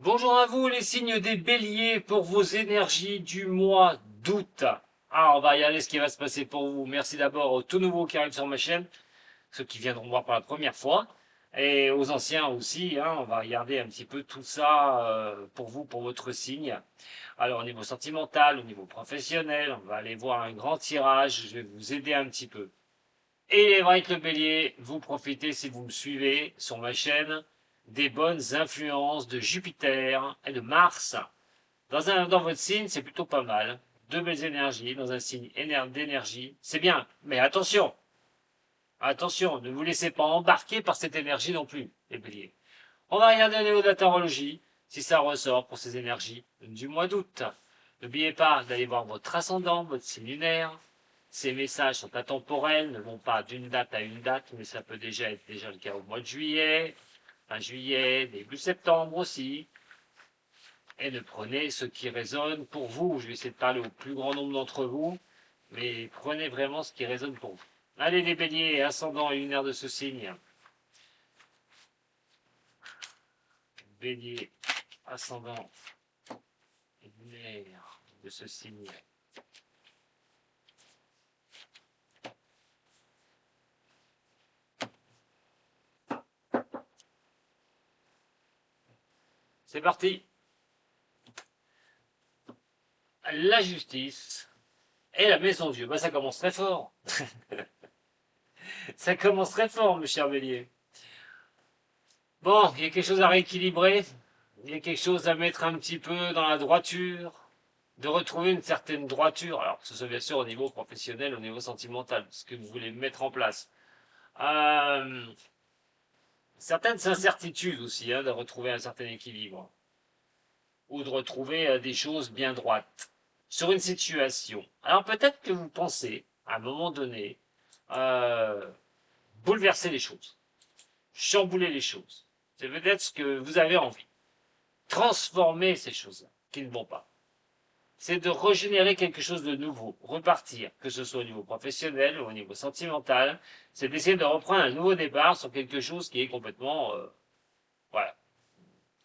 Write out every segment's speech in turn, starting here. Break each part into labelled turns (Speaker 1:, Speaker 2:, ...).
Speaker 1: Bonjour à vous les signes des béliers pour vos énergies du mois d'août. Ah, on va regarder ce qui va se passer pour vous. Merci d'abord aux tout nouveaux qui arrivent sur ma chaîne, ceux qui viendront voir pour la première fois, et aux anciens aussi. On va regarder un petit peu tout ça pour vous, pour votre signe. Alors au niveau sentimental, au niveau professionnel, on va aller voir un grand tirage. Je vais vous aider un petit peu. Et il est vrai que le bélier, vous profitez si vous me suivez sur ma chaîne des bonnes influences de Jupiter et de Mars. Dans votre signe, c'est plutôt pas mal. Deux belles énergies dans un signe d'énergie, c'est bien. Mais attention, attention, ne vous laissez pas embarquer par cette énergie non plus, les béliers. On va regarder au niveau de la tarologie, si ça ressort pour ces énergies du mois d'août. N'oubliez pas d'aller voir votre ascendant, votre signe lunaire. Ces messages sont intemporels, ne vont pas d'une date à une date, mais ça peut déjà être le cas au mois de juillet, fin juillet, début septembre aussi. Et ne prenez ce qui résonne pour vous. Je vais essayer de parler au plus grand nombre d'entre vous, mais prenez vraiment ce qui résonne pour vous. Allez les béliers, ascendant et lunaire de ce signe. Bélier, ascendant et lunaire de ce signe. C'est parti. La justice et la maison de Dieu. Bah, ça commence très fort. Ça commence très fort, mes chers béliers. Bon, il y a quelque chose à rééquilibrer. Il y a quelque chose à mettre un petit peu dans la droiture. De retrouver une certaine droiture. Alors, que ce soit bien sûr au niveau professionnel, au niveau sentimental. Ce que vous voulez mettre en place. Euh, Certaines incertitudes aussi, de retrouver un certain équilibre. Ou de retrouver des choses bien droites sur une situation. Alors peut-être que vous pensez, à un moment donné, euh, bouleverser les choses, chambouler les choses. C'est peut-être ce que vous avez envie. Transformer ces choses-là qui ne vont pas. C'est de régénérer quelque chose de nouveau, repartir, que ce soit au niveau professionnel ou au niveau sentimental. C'est d'essayer de reprendre un nouveau départ sur quelque chose qui est complètement, voilà.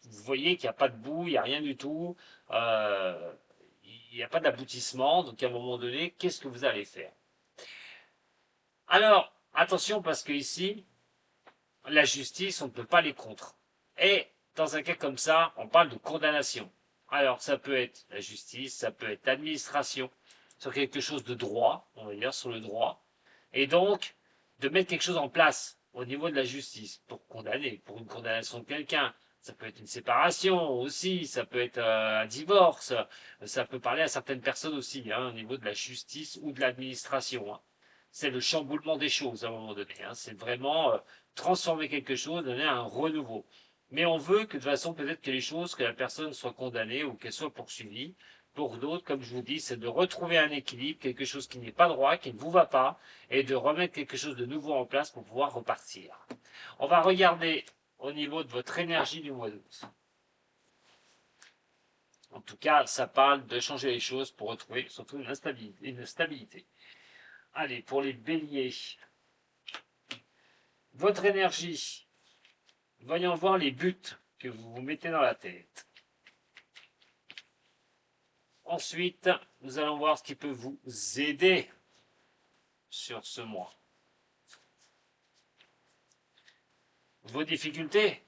Speaker 1: Vous voyez qu'il n'y a pas de bout, il n'y a rien du tout. Euh, il n'y a pas d'aboutissement. Donc à un moment donné, qu'est-ce que vous allez faire? Alors, attention parce que ici, la justice, on ne peut pas les contre. Et dans un cas comme ça, on parle de condamnation. Alors, ça peut être la justice, ça peut être l'administration, sur quelque chose de droit, on va dire, sur le droit. Et donc, de mettre quelque chose en place au niveau de la justice pour condamner, pour une condamnation de quelqu'un. Ça peut être une séparation aussi, ça peut être un divorce, ça peut parler à certaines personnes aussi, au niveau de la justice ou de l'administration. C'est le chamboulement des choses à un moment donné. C'est vraiment transformer quelque chose, donner un renouveau. Mais on veut que de toute façon, peut-être que les choses, que la personne soit condamnée ou qu'elle soit poursuivie. Pour d'autres, comme je vous dis, c'est de retrouver un équilibre, quelque chose qui n'est pas droit, qui ne vous va pas, et de remettre quelque chose de nouveau en place pour pouvoir repartir. On va regarder au niveau de votre énergie du mois d'août. En tout cas, ça parle de changer les choses pour retrouver surtout une stabilité. Allez, pour les béliers, votre énergie, voyons voir les buts que vous vous mettez dans la tête. Ensuite, nous allons voir ce qui peut vous aider sur ce mois. Vos difficultés,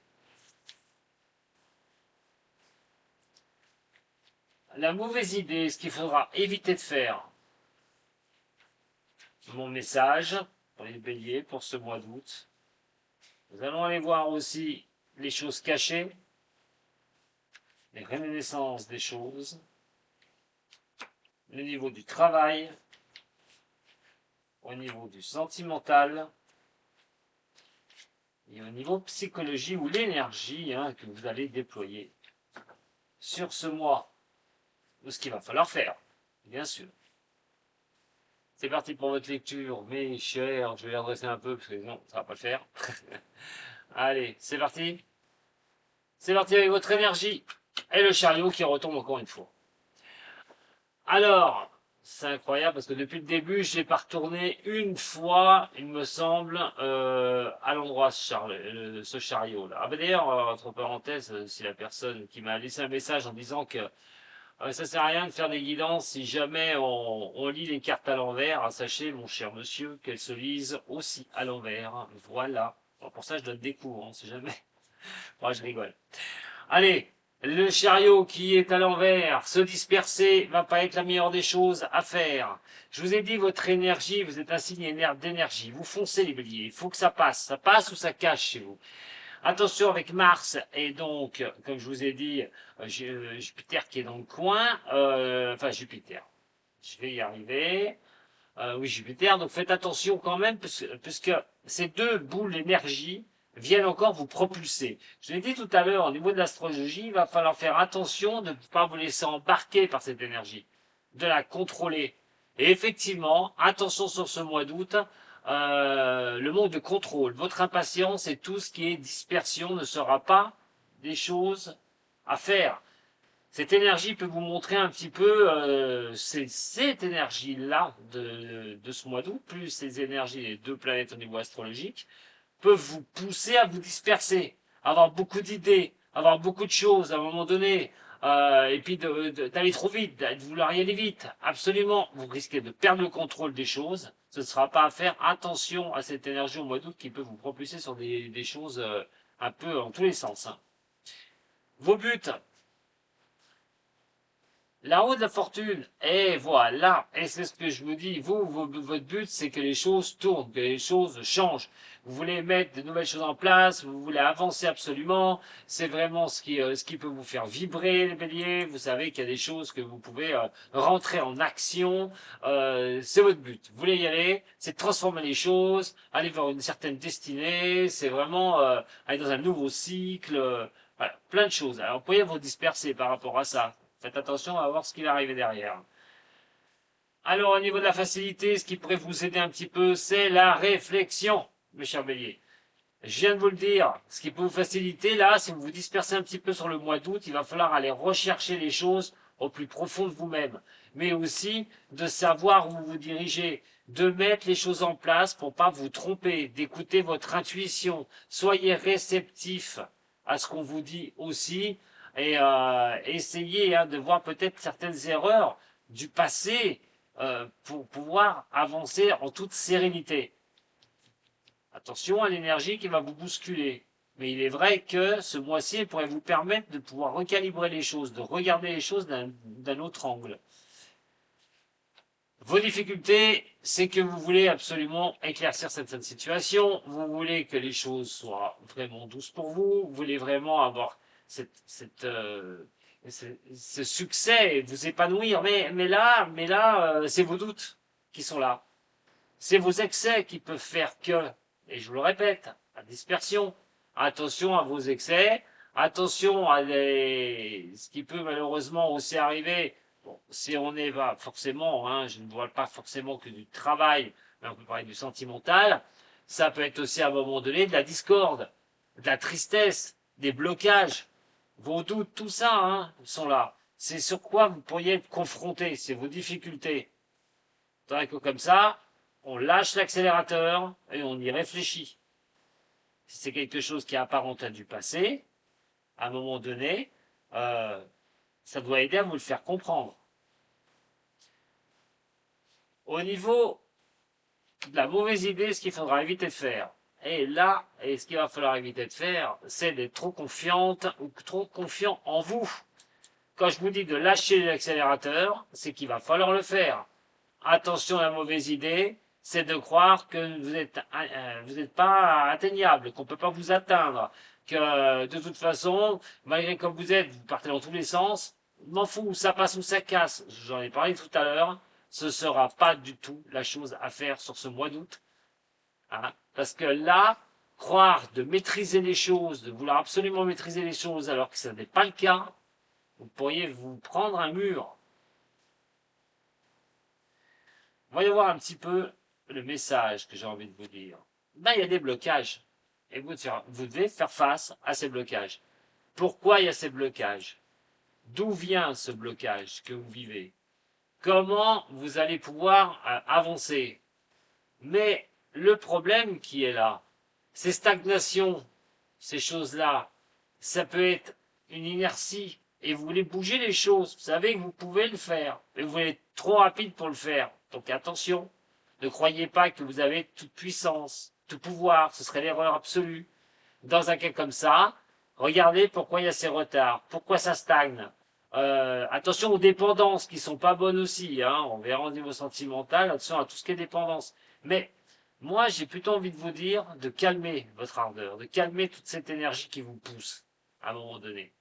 Speaker 1: la mauvaise idée, ce qu'il faudra éviter de faire. Mon message pour les béliers pour ce mois d'août. Nous allons aller voir aussi les choses cachées, les réminiscences des choses, le niveau du travail, au niveau du sentimental et au niveau psychologie ou l'énergie que vous allez déployer sur ce mois, ou ce qu'il va falloir faire, bien sûr. C'est parti pour votre lecture, mes chers, je vais l'adresser un peu parce que non, ça va pas le faire. Allez, c'est parti. C'est parti avec votre énergie et le chariot qui retombe encore une fois. Alors, C'est incroyable parce que depuis le début, je n'ai pas retourné une fois, il me semble, à l'endroit ce chariot là. Ah ben d'ailleurs, entre parenthèses, si la personne qui m'a laissé un message en disant que ça sert à rien de faire des guidances si jamais on lit les cartes à l'envers, sachez mon cher monsieur qu'elles se lisent aussi à l'envers. Voilà. Bon, pour ça, je donne des cours, on sait jamais. Moi, je rigole. Allez, le chariot qui est à l'envers, se disperser, va pas être la meilleure des choses à faire. Je vous ai dit, votre énergie, vous êtes un signe d'énergie. Vous foncez les béliers, il faut que ça passe. Ça passe ou ça cache chez vous. Attention avec Mars et donc, comme je vous ai dit, Jupiter qui est dans le coin. Enfin, Jupiter. Je vais y arriver. Oui, Jupiter. Donc faites attention quand même, puisque ces deux boules d'énergie viennent encore vous propulser. Je l'ai dit tout à l'heure, au niveau de l'astrologie, il va falloir faire attention de ne pas vous laisser embarquer par cette énergie, de la contrôler. Et effectivement, attention sur ce mois d'août, le manque de contrôle, votre impatience et tout ce qui est dispersion ne sera pas des choses à faire. Cette énergie peut vous montrer un petit peu cette énergie-là de ce mois d'août, plus les énergies des deux planètes au niveau astrologique, peuvent vous pousser à vous disperser, avoir beaucoup d'idées, avoir beaucoup de choses à un moment donné, et puis d'aller trop vite, de vouloir y aller vite. Absolument, vous risquez de perdre le contrôle des choses. Ce ne sera pas à faire. Attention à cette énergie au mois d'août qui peut vous propulser sur des choses un peu en tous les sens. Hein. Vos buts, la roue de la fortune, et voilà, et c'est ce que je vous dis, votre but, c'est que les choses tournent, que les choses changent. Vous voulez mettre de nouvelles choses en place, vous voulez avancer absolument, c'est vraiment ce qui peut vous faire vibrer, les béliers. Vous savez qu'il y a des choses que vous pouvez rentrer en action, c'est votre but. Vous voulez y aller, c'est de transformer les choses, aller vers une certaine destinée, c'est vraiment aller dans un nouveau cycle, voilà, plein de choses. Alors, vous pourriez vous disperser par rapport à ça. Faites attention à voir ce qui va arriver derrière. Alors, au niveau de la facilité, ce qui pourrait vous aider un petit peu, c'est la réflexion, mes chers béliers. Je viens de vous le dire, ce qui peut vous faciliter, là, si vous vous dispersez un petit peu sur le mois d'août, il va falloir aller rechercher les choses au plus profond de vous-même. Mais aussi de savoir où vous vous dirigez, de mettre les choses en place pour pas vous tromper, d'écouter votre intuition. Soyez réceptif à ce qu'on vous dit aussi et essayez de voir peut-être certaines erreurs du passé pour pouvoir avancer en toute sérénité. Attention à l'énergie qui va vous bousculer. Mais il est vrai que ce mois-ci pourrait vous permettre de pouvoir recalibrer les choses, de regarder les choses d'un autre angle. Vos difficultés, c'est que vous voulez absolument éclaircir certaines situations, vous voulez que les choses soient vraiment douces pour vous, vous voulez vraiment avoir ce succès et vous épanouir, mais là, c'est vos doutes qui sont là. C'est vos excès qui peuvent faire que, et je vous le répète, la dispersion. Attention à vos excès, attention à ce qui peut malheureusement aussi arriver. Bon, si on est va forcément, hein, je ne vois pas forcément que du travail, mais on peut parler du sentimental. Ça peut être aussi à un moment donné de la discorde, de la tristesse, des blocages. Vos doutes, tout ça, hein, sont là. C'est sur quoi vous pourriez être confronté, c'est vos difficultés. Tant que comme ça, on lâche l'accélérateur et on y réfléchit. Si c'est quelque chose qui est apparent à du passé, à un moment donné, ça doit aider à vous le faire comprendre. Au niveau de la mauvaise idée, ce qu'il faudra éviter de faire, et là, ce qu'il va falloir éviter de faire, c'est d'être trop confiante ou trop confiant en vous. Quand je vous dis de lâcher l'accélérateur, c'est qu'il va falloir le faire. Attention à la mauvaise idée, c'est de croire que vous n'êtes pas atteignable, qu'on ne peut pas vous atteindre, que de toute façon, malgré comme vous êtes, vous partez dans tous les sens. M'en fous, ça passe ou ça casse. J'en ai parlé tout à l'heure. Ce ne sera pas du tout la chose à faire sur ce mois d'août. Hein, parce que là, croire de maîtriser les choses, de vouloir absolument maîtriser les choses alors que ce n'est pas le cas, vous pourriez vous prendre un mur. Voyons voir un petit peu le message que j'ai envie de vous dire. Ben, il y a des blocages. Et vous devez faire face à ces blocages. Pourquoi il y a ces blocages? D'où vient ce blocage que vous vivez? comment vous allez pouvoir avancer. Mais le problème qui est là, ces stagnations, ces choses-là, ça peut être une inertie. Et vous voulez bouger les choses. Vous savez que vous pouvez le faire. Mais vous voulez être trop rapide pour le faire. Donc attention. Ne croyez pas que vous avez toute puissance, tout pouvoir. Ce serait l'erreur absolue. Dans un cas comme ça, regardez pourquoi il y a ces retards. Pourquoi ça stagne. Attention aux dépendances qui sont pas bonnes aussi. Hein. On verra au niveau sentimental. Attention à tout ce qui est dépendance. Mais moi, j'ai plutôt envie de vous dire de calmer votre ardeur, de calmer toute cette énergie qui vous pousse à un moment donné.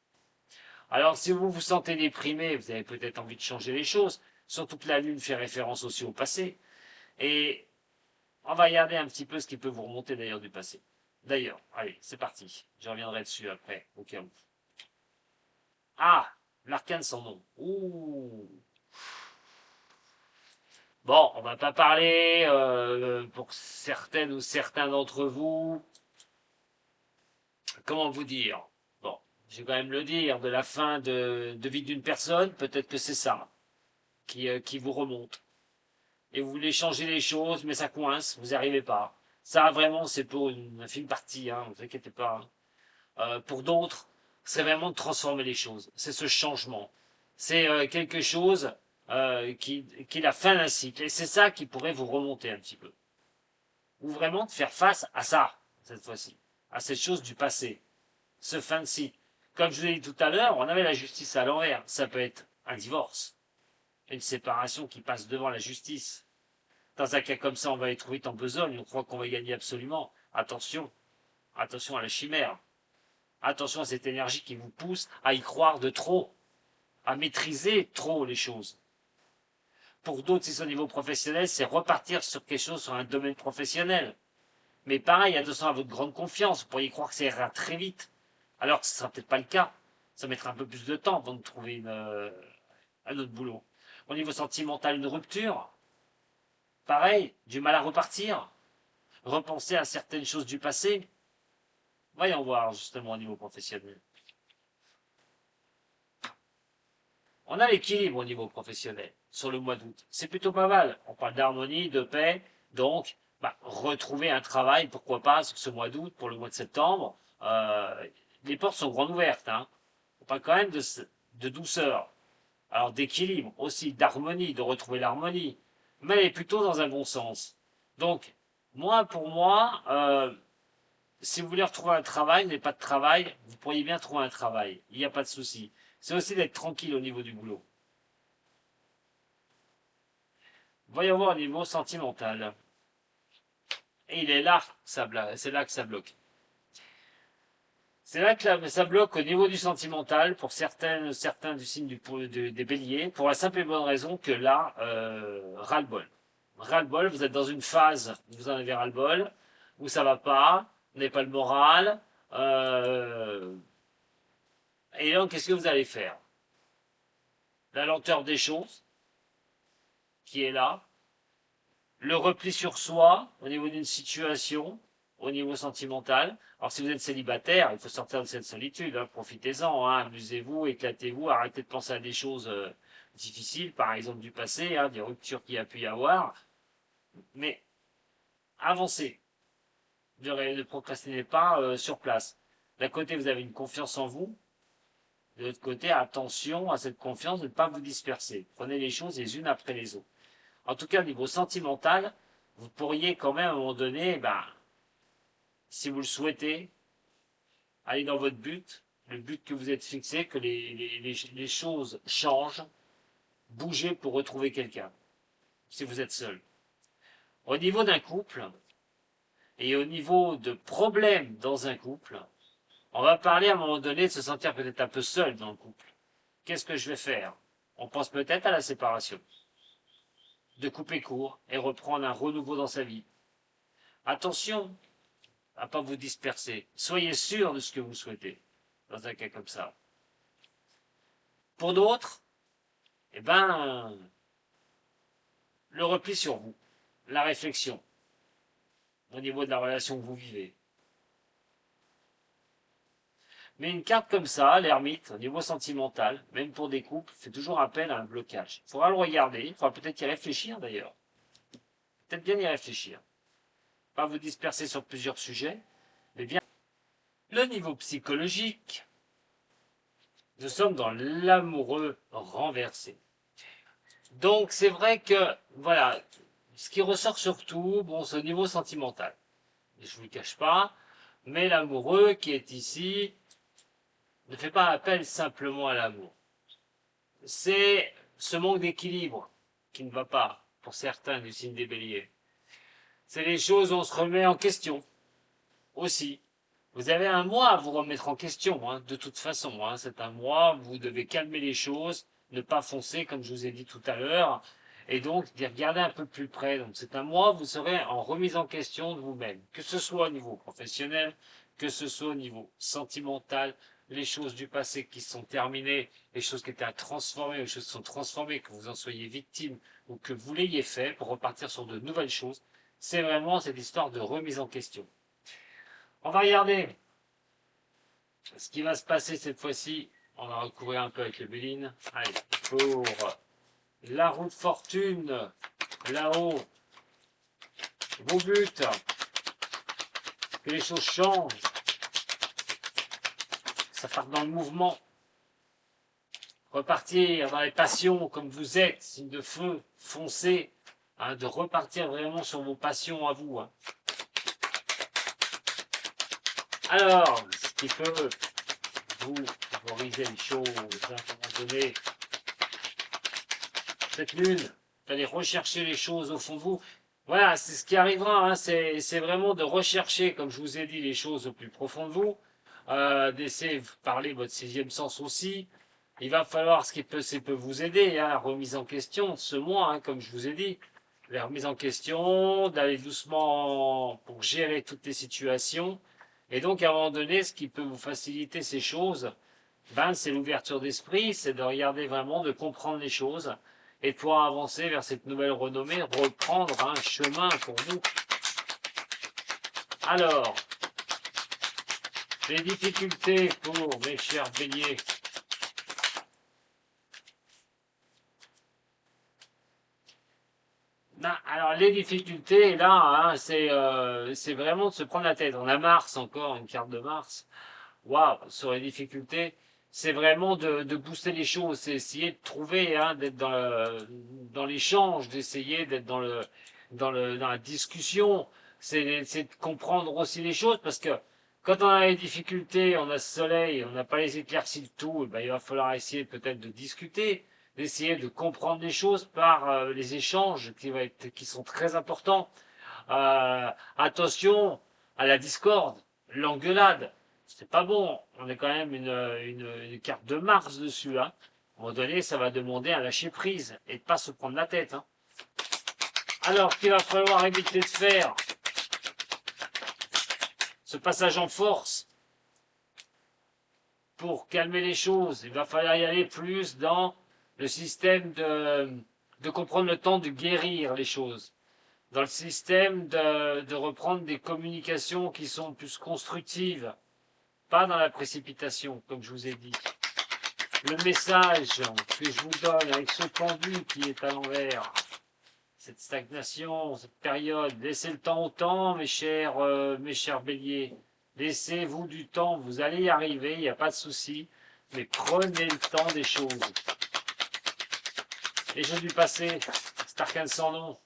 Speaker 1: Alors, si vous vous sentez déprimé, vous avez peut-être envie de changer les choses, surtout que la Lune fait référence aussi au passé. Et on va regarder un petit peu ce qui peut vous remonter d'ailleurs du passé. D'ailleurs, allez, c'est parti. Je reviendrai dessus après, au cas où. Ah, l'arcane sans nom. Ouh. Bon, on va pas parler, pour certaines ou certains d'entre vous, comment vous dire. Bon, je vais quand même le dire, de la fin de vie d'une personne, peut-être que c'est ça qui vous remonte. Et vous voulez changer les choses, mais ça coince, vous n'y arrivez pas. Ça, vraiment, c'est pour une infime partie, hein, ne vous inquiétez pas. Pour d'autres, c'est vraiment de transformer les choses. C'est ce changement. C'est quelque chose qui est la fin d'un cycle. Et c'est ça qui pourrait vous remonter un petit peu. Ou vraiment de faire face à ça, cette fois-ci. À cette chose du passé. Ce fin de cycle. Comme je vous l'ai dit tout à l'heure, on avait la justice à l'envers. Ça peut être un divorce. Une séparation qui passe devant la justice. Dans un cas comme ça, on va être vite en besogne, on croit qu'on va gagner absolument. Attention, attention à la chimère. Attention à cette énergie qui vous pousse à y croire de trop, à maîtriser trop les choses. Pour d'autres, si c'est au niveau professionnel, c'est repartir sur quelque chose, sur un domaine professionnel. Mais pareil, attention à votre grande confiance, vous pourriez croire que ça ira très vite, alors que ce ne sera peut-être pas le cas. Ça mettra un peu plus de temps avant de trouver un autre boulot. Au niveau sentimental, une rupture, pareil, du mal à repartir, repenser à certaines choses du passé. Voyons voir justement au niveau professionnel. On a l'équilibre au niveau professionnel sur le mois d'août. C'est plutôt pas mal. On parle d'harmonie, de paix. Donc, retrouver un travail, pourquoi pas, sur ce mois d'août, pour le mois de septembre. Les portes sont grandes ouvertes. Hein. On parle quand même de douceur. Alors d'équilibre aussi, d'harmonie, de retrouver l'harmonie. Mais elle est plutôt dans un bon sens. Donc, pour moi, si vous voulez retrouver un travail, vous n'avez pas de travail, vous pourriez bien trouver un travail. Il n'y a pas de souci. C'est aussi d'être tranquille au niveau du boulot. Voyons voir au niveau sentimental. Et il est là, c'est là que ça bloque. C'est là que ça bloque au niveau du sentimental pour certains du signe des béliers, pour la simple et bonne raison que là, ras-le-bol. Ras-le-bol, vous êtes dans une phase, vous en avez ras-le-bol, où ça va pas, vous n'avez pas le moral, et donc qu'est-ce que vous allez faire? La lenteur des choses, qui est là, le repli sur soi au niveau d'une situation, au niveau sentimental. Alors si vous êtes célibataire, il faut sortir de cette solitude, hein, profitez-en, hein, amusez-vous, éclatez-vous, arrêtez de penser à des choses difficiles, par exemple du passé, hein, des ruptures qu'il y a pu y avoir, mais avancez, ne procrastinez pas sur place. D'un côté, vous avez une confiance en vous, de l'autre côté, attention à cette confiance de ne pas vous disperser. Prenez les choses les unes après les autres. En tout cas, au niveau sentimental, vous pourriez quand même à un moment donné, si vous le souhaitez, aller dans votre but, le but que vous êtes fixé, que les choses changent, bougez pour retrouver quelqu'un, si vous êtes seul. Au niveau d'un couple, et au niveau de problèmes dans un couple, on va parler à un moment donné de se sentir peut-être un peu seul dans le couple. Qu'est-ce que je vais faire? On pense peut-être à la séparation, de couper court et reprendre un renouveau dans sa vie. Attention à ne pas vous disperser. Soyez sûr de ce que vous souhaitez dans un cas comme ça. Pour d'autres, le repli sur vous, la réflexion au niveau de la relation que vous vivez. Mais une carte comme ça, l'ermite, au niveau sentimental, même pour des couples, fait toujours appel à un blocage. Il faudra le regarder, il faudra peut-être y réfléchir d'ailleurs. Peut-être bien y réfléchir. Pas vous disperser sur plusieurs sujets, mais bien. Le niveau psychologique, nous sommes dans l'amoureux renversé. Donc c'est vrai que, voilà, ce qui ressort surtout, bon, c'est au niveau sentimental. Et je ne vous le cache pas, mais l'amoureux qui est ici ne fait pas appel simplement à l'amour. C'est ce manque d'équilibre qui ne va pas pour certains du signe des béliers. C'est les choses où on se remet en question aussi. Vous avez un mois à vous remettre en question, hein, de toute façon. Hein, c'est un mois où vous devez calmer les choses, ne pas foncer comme je vous ai dit tout à l'heure, et donc d'y regarder un peu plus près. Donc c'est un mois où vous serez en remise en question de vous-même, que ce soit au niveau professionnel, que ce soit au niveau sentimental, les choses du passé qui sont terminées, les choses qui étaient à transformer, les choses qui sont transformées, que vous en soyez victime ou que vous l'ayez fait pour repartir sur de nouvelles choses. C'est vraiment cette histoire de remise en question. On va regarder ce qui va se passer cette fois-ci. On va recouvrir un peu avec le Béline. Allez, pour la roue de fortune, là-haut, vos buts, que les choses changent, ça part dans le mouvement. Repartir dans les passions comme vous êtes, signe de feu, foncez, hein, de repartir vraiment sur vos passions à vous. Hein. Alors, ce qui peut vous favoriser les choses à un moment donné, cette lune, vous allez rechercher les choses au fond de vous. Voilà, c'est ce qui arrivera, hein, c'est vraiment de rechercher, comme je vous ai dit, les choses au plus profond de vous, d'essayer de parler votre sixième sens aussi. Il va falloir, ce qui peut vous aider, hein, la remise en question de ce mois, hein, comme je vous ai dit, la remise en question, d'aller doucement pour gérer toutes les situations. Et donc, à un moment donné, ce qui peut vous faciliter ces choses, ben, c'est l'ouverture d'esprit, c'est de regarder vraiment, de comprendre les choses et de pouvoir avancer vers cette nouvelle renommée, reprendre un chemin pour vous. Alors, les difficultés pour mes chers béliers. Non, alors les difficultés, là, hein, c'est vraiment de se prendre la tête. On a Mars encore, une carte de Mars. Waouh, sur les difficultés, c'est vraiment de booster les choses, c'est essayer de trouver, hein, d'être dans l'échange, d'essayer d'être dans la discussion, c'est de comprendre aussi les choses, parce que quand on a les difficultés, on a ce soleil, on n'a pas les éclaircies de tout, et ben, il va falloir essayer peut-être de discuter, d'essayer de comprendre les choses par les échanges qui sont très importants. Attention à la discorde, l'engueulade. C'est pas bon. On est quand même une carte de Mars dessus. Hein. À un moment donné, ça va demander à lâcher prise et de pas se prendre la tête. Hein. Alors, qu'il va falloir éviter de faire ce passage en force pour calmer les choses. Il va falloir y aller plus dans le système de comprendre le temps de guérir les choses. Dans le système de reprendre des communications qui sont plus constructives. Pas dans la précipitation, comme je vous ai dit. Le message que je vous donne avec ce pendu qui est à l'envers, cette stagnation, cette période, laissez le temps au temps, mes chers béliers. Laissez-vous du temps, vous allez y arriver, il n'y a pas de souci, mais prenez le temps des choses. Les jeux du passé, cet arcane sans nom,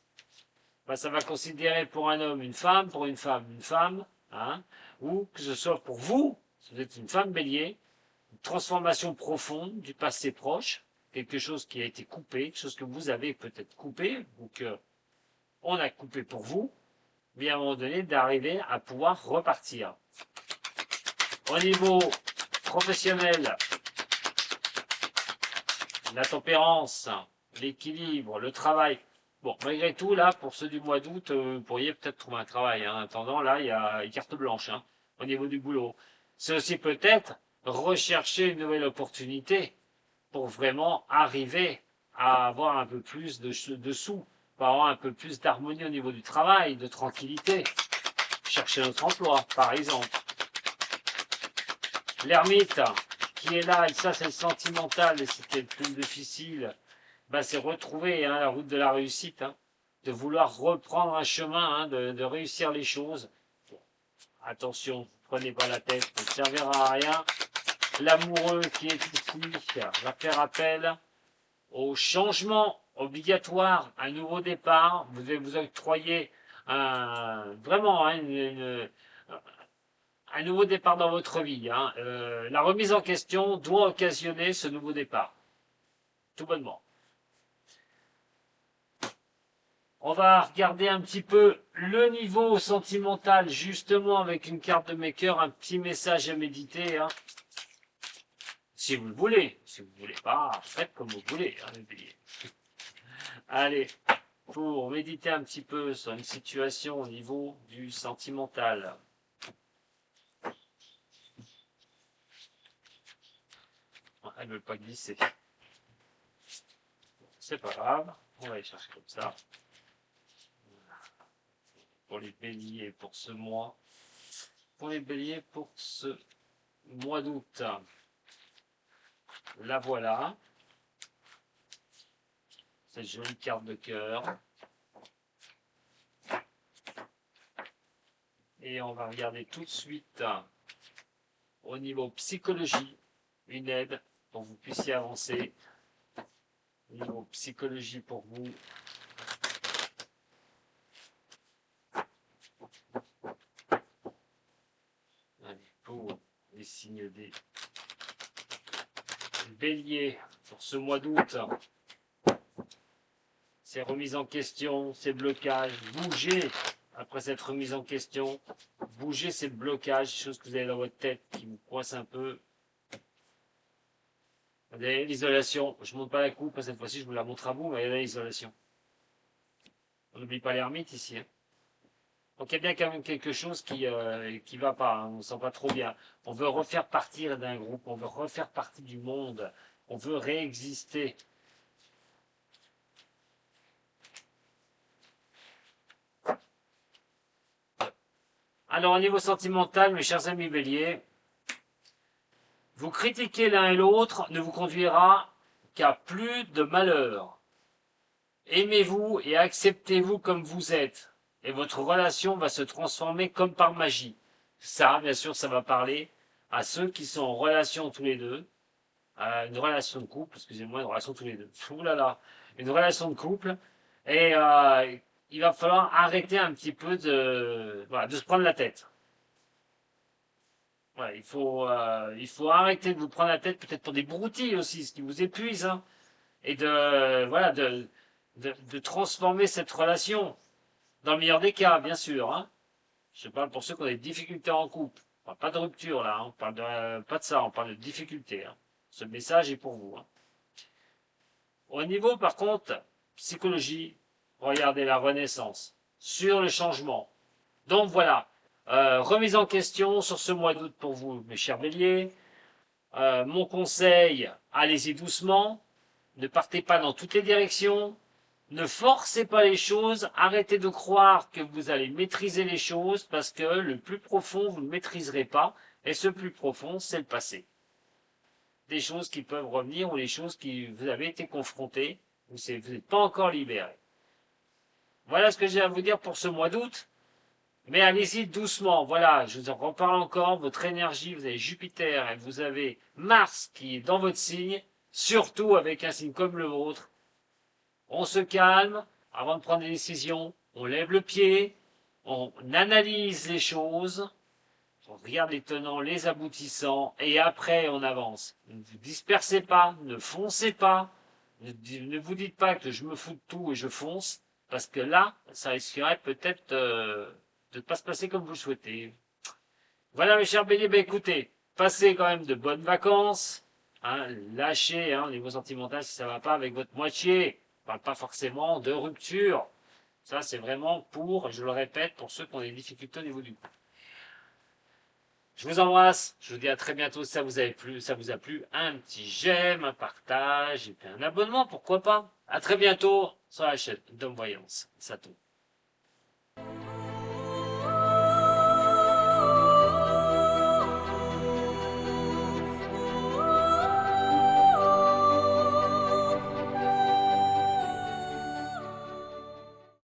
Speaker 1: ben, ça va considérer pour un homme une femme, pour une femme, hein, ou que ce soit pour vous, si vous êtes une femme bélier, une transformation profonde du passé proche, quelque chose qui a été coupé, quelque chose que vous avez peut-être coupé, ou que on a coupé pour vous, mais à un moment donné, d'arriver à pouvoir repartir. Au niveau professionnel, la tempérance, l'équilibre, le travail. Bon, malgré tout, là, pour ceux du mois d'août, vous pourriez peut-être trouver un travail. Hein. En attendant, là, il y a une carte blanche hein, au niveau du boulot. C'est aussi peut-être rechercher une nouvelle opportunité pour vraiment arriver à avoir un peu plus de sous, pour avoir un peu plus d'harmonie au niveau du travail, de tranquillité. Chercher notre emploi, par exemple. L'ermite qui est là, et ça c'est le sentimental, et c'était le plus difficile, ben, c'est retrouver hein, la route de la réussite, hein, de vouloir reprendre un chemin, hein, de réussir les choses. Attention, prenez pas la tête, ça ne servira à rien. L'amoureux qui est ici va faire appel au changement obligatoire, un nouveau départ. Vous allez vous octroyer vraiment hein, un nouveau départ dans votre vie. Hein. La remise en question doit occasionner ce nouveau départ. Tout bonnement. On va regarder un petit peu le niveau sentimental, justement avec une carte de maker, un petit message à méditer. Hein. Si vous le voulez. Si vous ne voulez pas, faites comme vous voulez. Hein, les béliers. Allez, pour méditer un petit peu sur une situation au niveau du sentimental. Elle ne veut pas glisser. C'est pas grave, on va les chercher comme ça. Pour les béliers pour ce mois. Pour les béliers pour ce mois d'août. La voilà. Cette jolie carte de cœur. Et on va regarder tout de suite au niveau psychologie, une aide pour que vous puissiez avancer. Au niveau psychologie pour vous. Allez, pour les signes des béliers pour ce mois d'août. Ces remises en question, ces blocages, bougez après cette remise en question, bougez ces blocages, ces choses que vous avez dans votre tête qui vous coincent un peu. Regardez l'isolation, je ne montre pas la coupe, cette fois-ci je vous la montre à vous, mais regardez l'isolation. On n'oublie pas l'ermite ici. Hein. Donc il y a bien quand même quelque chose qui va pas, hein, on ne sent pas trop bien. On veut refaire partir d'un groupe, on veut refaire partie du monde, on veut réexister. Alors au niveau sentimental, mes chers amis béliers, vous critiquer l'un et l'autre ne vous conduira qu'à plus de malheur. Aimez-vous et acceptez-vous comme vous êtes, et votre relation va se transformer comme par magie. Ça, bien sûr, ça va parler à ceux qui sont en relation tous les deux, une relation de couple, excusez-moi, une relation tous les deux. Ouh là là, une relation de couple, et il va falloir arrêter un petit peu voilà, de se prendre la tête. Voilà, il faut arrêter de vous prendre la tête, peut-être pour des broutilles aussi, ce qui vous épuise, hein, et voilà, de transformer cette relation, dans le meilleur des cas, bien sûr. Hein. Je parle pour ceux qui ont des difficultés en couple. On parle pas de rupture là, hein. On parle pas de ça, on parle de difficultés. Hein. Ce message est pour vous. Hein. Au niveau, par contre, psychologie, regardez la renaissance, sur le changement. Donc voilà, remise en question sur ce mois d'août pour vous, mes chers béliers. Mon conseil, allez-y doucement, ne partez pas dans toutes les directions, ne forcez pas les choses, arrêtez de croire que vous allez maîtriser les choses parce que le plus profond, vous ne maîtriserez pas, et ce plus profond, c'est le passé. Des choses qui peuvent revenir ou les choses qui vous avez été confrontés, vous n'êtes pas encore libéré. Voilà ce que j'ai à vous dire pour ce mois d'août. Mais allez-y doucement, voilà, je vous en reparle encore, votre énergie, vous avez Jupiter et vous avez Mars qui est dans votre signe, surtout avec un signe comme le vôtre. On se calme avant de prendre des décisions, on lève le pied, on analyse les choses, on regarde les tenants, les aboutissants, et après on avance. Ne vous dispersez pas, ne foncez pas, ne vous dites pas que je me fous de tout et je fonce, parce que là, ça risquerait peut-être de ne pas se passer comme vous le souhaitez. Voilà mes chers béliers, ben écoutez, passez quand même de bonnes vacances, hein, lâchez hein, au niveau sentimental si ça ne va pas avec votre moitié. Je ne parle pas forcément de rupture. Ça c'est vraiment pour, je le répète, pour ceux qui ont des difficultés au niveau du couple. Je vous embrasse, je vous dis à très bientôt si ça vous a plu, un petit j'aime, un partage et puis un abonnement, pourquoi pas. À très bientôt sur la chaîne Dom Voyance. Sato.